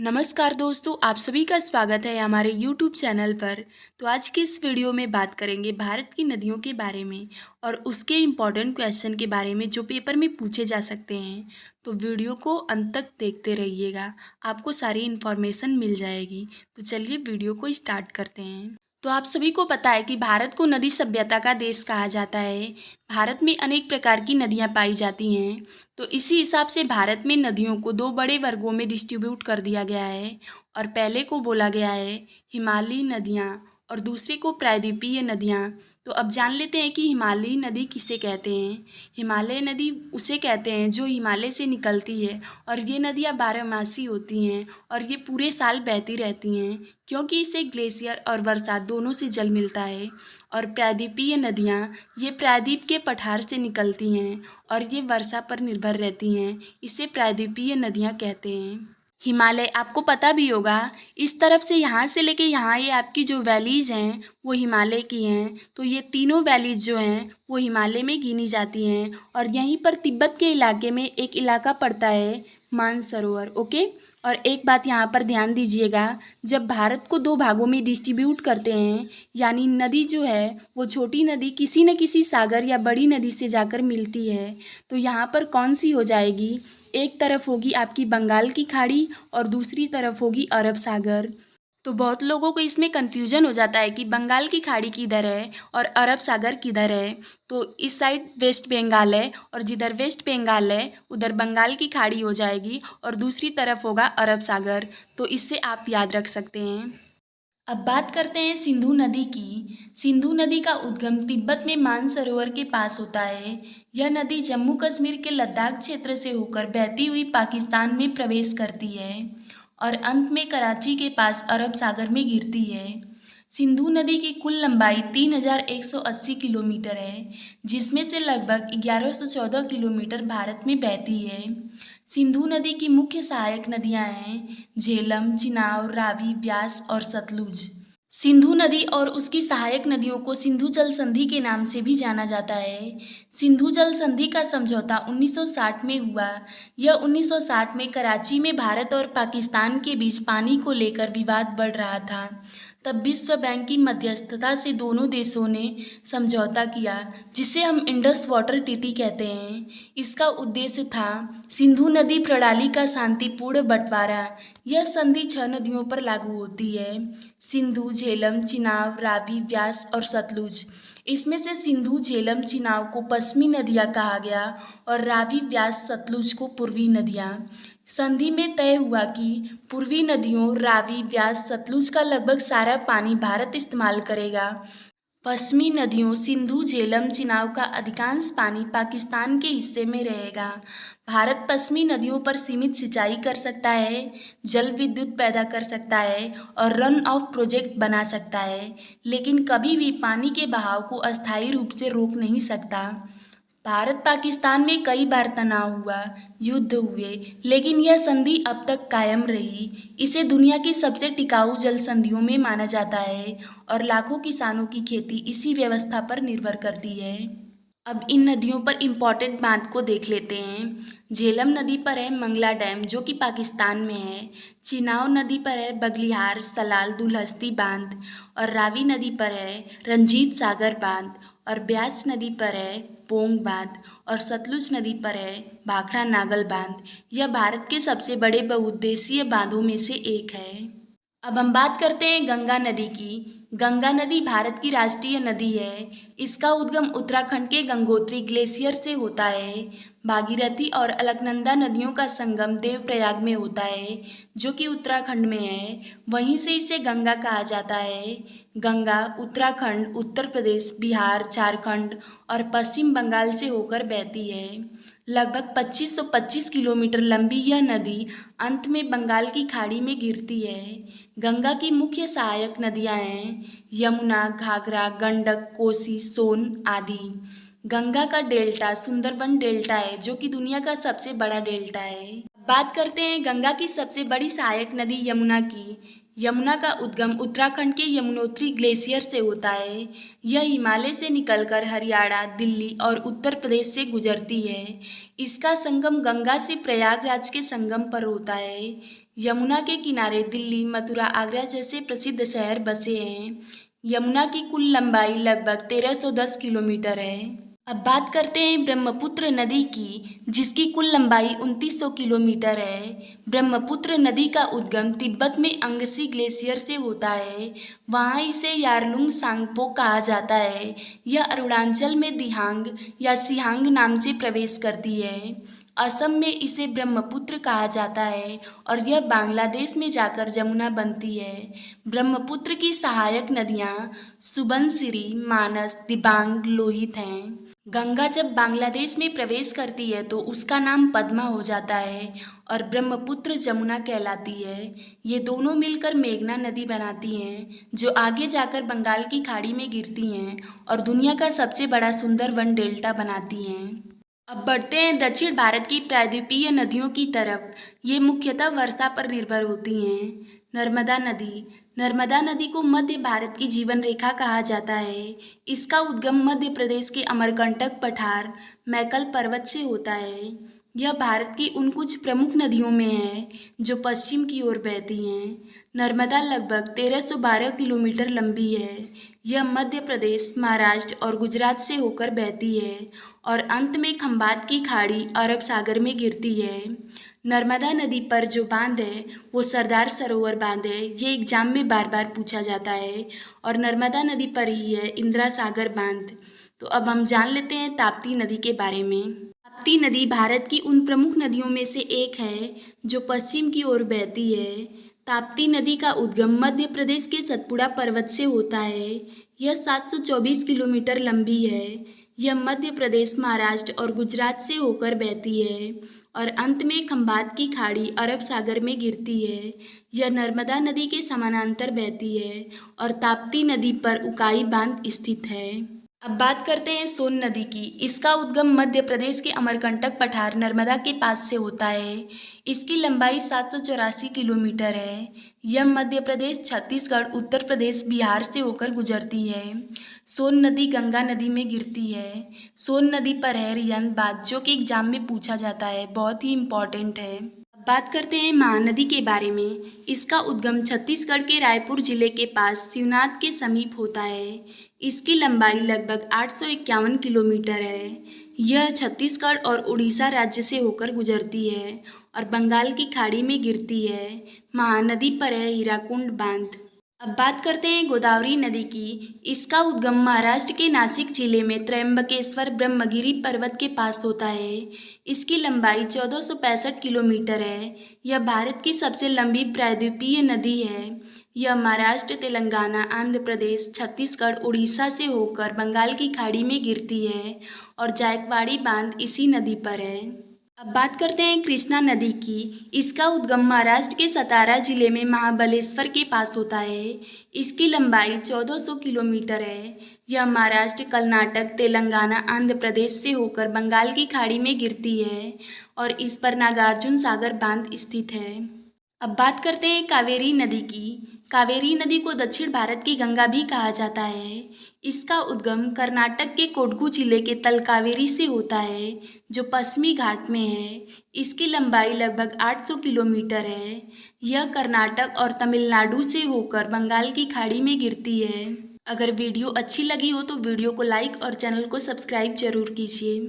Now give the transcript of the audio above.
नमस्कार दोस्तों, आप सभी का स्वागत है हमारे YouTube चैनल पर। तो आज की इस वीडियो में बात करेंगे भारत की नदियों के बारे में और उसके इम्पॉर्टेंट क्वेश्चन के बारे में जो पेपर में पूछे जा सकते हैं। तो वीडियो को अंत तक देखते रहिएगा, आपको सारी इन्फॉर्मेशन मिल जाएगी। तो चलिए वीडियो को स्टार्ट करते हैं। तो आप सभी को पता है कि भारत को नदी सभ्यता का देश कहा जाता है। भारत में अनेक प्रकार की नदियाँ पाई जाती हैं। तो इसी हिसाब से भारत में नदियों को दो बड़े वर्गों में डिस्ट्रीब्यूट कर दिया गया है। और पहले को बोला गया है हिमालयी नदियाँ और दूसरे को प्रायद्वीपीय नदियाँ। तो अब जान लेते हैं कि हिमालयी नदी किसे कहते हैं। हिमालय नदी उसे कहते हैं जो हिमालय से निकलती है और ये नदियाँ बारहमासी होती हैं और ये पूरे साल बहती रहती हैं क्योंकि इसे ग्लेशियर और बरसात दोनों से जल मिलता है। और प्रायद्वीपीय नदियाँ ये प्रायद्वीप के पठार से निकलती हैं और ये वर्षा पर निर्भर रहती हैं, इसे प्रायद्वीपीय नदियाँ कहते हैं। हिमालय आपको पता भी होगा, इस तरफ से यहाँ से लेके यहाँ ये आपकी जो वैलीज़ हैं वो हिमालय की हैं। तो ये तीनों वैलीज़ जो हैं वो हिमालय में गिनी जाती हैं। और यहीं पर तिब्बत के इलाके में एक इलाका पड़ता है मानसरोवर। ओके, और एक बात यहाँ पर ध्यान दीजिएगा, जब भारत को दो भागों में डिस्ट्रीब्यूट करते हैं यानी नदी जो है वो छोटी नदी किसी न किसी सागर या बड़ी नदी से जाकर मिलती है, तो यहाँ पर कौन सी हो जाएगी, एक तरफ होगी आपकी बंगाल की खाड़ी और दूसरी तरफ होगी अरब सागर। तो बहुत लोगों को इसमें कन्फ्यूजन हो जाता है कि बंगाल की खाड़ी किधर है और अरब सागर किधर है। तो इस साइड वेस्ट बंगाल है और जिधर वेस्ट बंगाल है उधर बंगाल की खाड़ी हो जाएगी और दूसरी तरफ होगा अरब सागर। तो इससे आप याद रख सकते हैं। अब बात करते हैं सिंधु नदी की। सिंधु नदी का उद्गम तिब्बत में मानसरोवर के पास होता है। यह नदी जम्मू कश्मीर के लद्दाख क्षेत्र से होकर बहती हुई पाकिस्तान में प्रवेश करती है और अंत में कराची के पास अरब सागर में गिरती है। सिंधु नदी की कुल लंबाई 3180 किलोमीटर है, जिसमें से लगभग 1114 किलोमीटर भारत में बहती है। सिंधु नदी की मुख्य सहायक नदियां हैं झेलम, चिनाब, रावी, ब्यास और सतलुज। सिंधु नदी और उसकी सहायक नदियों को सिंधु जल संधि के नाम से भी जाना जाता है। सिंधु जल संधि का समझौता 1960 में हुआ। यह 1960 में कराची में भारत और पाकिस्तान के बीच पानी को लेकर विवाद बढ़ रहा था। तब विश्व बैंक की मध्यस्थता से दोनों देशों ने समझौता किया, जिसे हम इंडस वाटर ट्रीटी कहते हैं। इसका उद्देश्य था सिंधु नदी प्रणाली का शांतिपूर्ण बंटवारा। यह संधि 6 नदियों पर लागू होती है, सिंधु, झेलम, चिनाब, रावी, ब्यास और सतलुज। इसमें से सिंधु, झेलम, चिनाब को पश्चिमी नदियाँ कहा गया और रावी, ब्यास, सतलुज को पूर्वी नदियाँ। संधि में तय हुआ कि पूर्वी नदियों रावी, ब्यास, सतलुज का लगभग सारा पानी भारत इस्तेमाल करेगा। पश्चिमी नदियों सिंधु, झेलम, चिनाब का अधिकांश पानी पाकिस्तान के हिस्से में रहेगा। भारत पश्चिमी नदियों पर सीमित सिंचाई कर सकता है, जल विद्युत पैदा कर सकता है और रन ऑफ प्रोजेक्ट बना सकता है, लेकिन कभी भी पानी के बहाव को अस्थायी रूप से रोक नहीं सकता। भारत पाकिस्तान में कई बार तनाव हुआ, युद्ध हुए, लेकिन यह संधि अब तक कायम रही। इसे दुनिया की सबसे टिकाऊ जल संधियों में माना जाता है और लाखों किसानों की खेती इसी व्यवस्था पर निर्भर करती है। अब इन नदियों पर इम्पॉर्टेंट बांध को देख लेते हैं। झेलम नदी पर है मंगला डैम जो कि पाकिस्तान में है। चिनाब नदी पर है बगलिहार, सलाल, दुलहस्ती बांध। और रावी नदी पर है रंजीत सागर बांध। और ब्यास नदी पर है पोंग बांध। और सतलुज नदी पर है भाखड़ा नागल बांध। यह भारत के सबसे बड़े बहुउद्देशीय बांधों में से एक है। अब हम बात करते हैं गंगा नदी की। गंगा नदी भारत की राष्ट्रीय नदी है। इसका उद्गम उत्तराखंड के गंगोत्री ग्लेशियर से होता है। भागीरथी और अलकनंदा नदियों का संगम देवप्रयाग में होता है, जो कि उत्तराखंड में है। वहीं से इसे गंगा कहा जाता है। गंगा उत्तराखंड, उत्तर प्रदेश, बिहार, झारखंड और पश्चिम बंगाल से होकर बहती है। लगभग 2525 किलोमीटर लंबी यह नदी अंत में बंगाल की खाड़ी में गिरती है। गंगा की मुख्य सहायक नदियां हैं यमुना, घाघरा, गंडक, कोसी, सोन आदि। गंगा का डेल्टा सुंदरबन डेल्टा है, जो कि दुनिया का सबसे बड़ा डेल्टा है। बात करते हैं गंगा की सबसे बड़ी सहायक नदी यमुना की। यमुना का उद्गम उत्तराखंड के यमुनोत्री ग्लेशियर से होता है। यह हिमालय से निकलकर हरियाणा, दिल्ली और उत्तर प्रदेश से गुजरती है। इसका संगम गंगा से प्रयागराज के संगम पर होता है। यमुना के किनारे दिल्ली, मथुरा, आगरा जैसे प्रसिद्ध शहर बसे हैं। यमुना की कुल लंबाई लगभग 1310 किलोमीटर है। अब बात करते हैं ब्रह्मपुत्र नदी की, जिसकी कुल लंबाई 2900 किलोमीटर है। ब्रह्मपुत्र नदी का उद्गम तिब्बत में अंगसी ग्लेशियर से होता है। वहाँ इसे यारलुंग सांगपो कहा जाता है। यह अरुणाचल में दिहांग या सिहांग नाम से प्रवेश करती है। असम में इसे ब्रह्मपुत्र कहा जाता है और यह बांग्लादेश में जाकर जमुना बनती है। ब्रह्मपुत्र की सहायक नदियाँ सुबनसिरी, मानस, दिबांग, लोहित हैं। गंगा जब बांग्लादेश में प्रवेश करती है तो उसका नाम पद्मा हो जाता है और ब्रह्मपुत्र जमुना कहलाती है। ये दोनों मिलकर मेघना नदी बनाती हैं, जो आगे जाकर बंगाल की खाड़ी में गिरती हैं और दुनिया का सबसे बड़ा सुंदरवन डेल्टा बनाती हैं। अब बढ़ते हैं दक्षिण भारत की प्रायद्वीपीय नदियों की तरफ। ये मुख्यतः वर्षा पर निर्भर होती हैं। नर्मदा नदी। नर्मदा नदी को मध्य भारत की जीवन रेखा कहा जाता है। इसका उद्गम मध्य प्रदेश के अमरकंटक पठार मैकल पर्वत से होता है। यह भारत की उन कुछ प्रमुख नदियों में है जो पश्चिम की ओर बहती हैं। नर्मदा लगभग 1312 किलोमीटर लंबी है। यह मध्य प्रदेश, महाराष्ट्र और गुजरात से होकर बहती है और अंत में खंबात की खाड़ी अरब सागर में गिरती है। नर्मदा नदी पर जो बांध है वो सरदार सरोवर बांध है। ये एग्जाम में बार बार पूछा जाता है और नर्मदा नदी पर ही है इंदिरा सागर बांध। तो अब हम जान लेते हैं ताप्ती नदी के बारे में। ताप्ती नदी भारत की उन प्रमुख नदियों में से एक है जो पश्चिम की ओर बहती है। ताप्ती नदी का उद्गम मध्य प्रदेश के सतपुड़ा पर्वत से होता है। यह 724 किलोमीटर लंबी है। यह मध्य प्रदेश, महाराष्ट्र और गुजरात से होकर बहती है और अंत में खंबात की खाड़ी अरब सागर में गिरती है। यह नर्मदा नदी के समानांतर बहती है और ताप्ती नदी पर उकाई बांध स्थित है। अब बात करते हैं सोन नदी की। इसका उद्गम मध्य प्रदेश के अमरकंटक पठार नर्मदा के पास से होता है। इसकी लंबाई 784 किलोमीटर है। यह मध्य प्रदेश, छत्तीसगढ़, उत्तर प्रदेश, बिहार से होकर गुजरती है। सोन नदी गंगा नदी में गिरती है। सोन नदी पर है रियन बांध, जो कि एग्जाम में पूछा जाता है, बहुत ही इम्पॉर्टेंट है। अब बात करते हैं महानदी के बारे में। इसका उद्गम छत्तीसगढ़ के रायपुर जिले के पास शिवनाथ के समीप होता है। इसकी लंबाई लगभग 851 किलोमीटर है। यह छत्तीसगढ़ और उड़ीसा राज्य से होकर गुजरती है और बंगाल की खाड़ी में गिरती है। महानदी पर है हीराकुंड बांध। अब बात करते हैं गोदावरी नदी की। इसका उद्गम महाराष्ट्र के नासिक जिले में त्र्यंबकेश्वर ब्रह्मगिरी पर्वत के पास होता है। इसकी लंबाई 1465 किलोमीटर है। यह भारत की सबसे लंबी प्रायद्वीपीय नदी है। यह महाराष्ट्र, तेलंगाना, आंध्र प्रदेश, छत्तीसगढ़, उड़ीसा से होकर बंगाल की खाड़ी में गिरती है और जायकवाड़ी बांध इसी नदी पर है। अब बात करते हैं कृष्णा नदी की। इसका उद्गम महाराष्ट्र के सतारा जिले में महाबलेश्वर के पास होता है। इसकी लंबाई 1400 किलोमीटर है। यह महाराष्ट्र, कर्नाटक, तेलंगाना, आंध्र प्रदेश से होकर बंगाल की खाड़ी में गिरती है और इस पर नागार्जुन सागर बांध स्थित है। अब बात करते हैं कावेरी नदी की। कावेरी नदी को दक्षिण भारत की गंगा भी कहा जाता है। इसका उद्गम कर्नाटक के कोडगु जिले के तलकावेरी से होता है, जो पश्चिमी घाट में है। इसकी लंबाई लगभग 800 किलोमीटर है। यह कर्नाटक और तमिलनाडु से होकर बंगाल की खाड़ी में गिरती है। अगर वीडियो अच्छी लगी हो तो वीडियो को लाइक और चैनल को सब्सक्राइब जरूर कीजिए।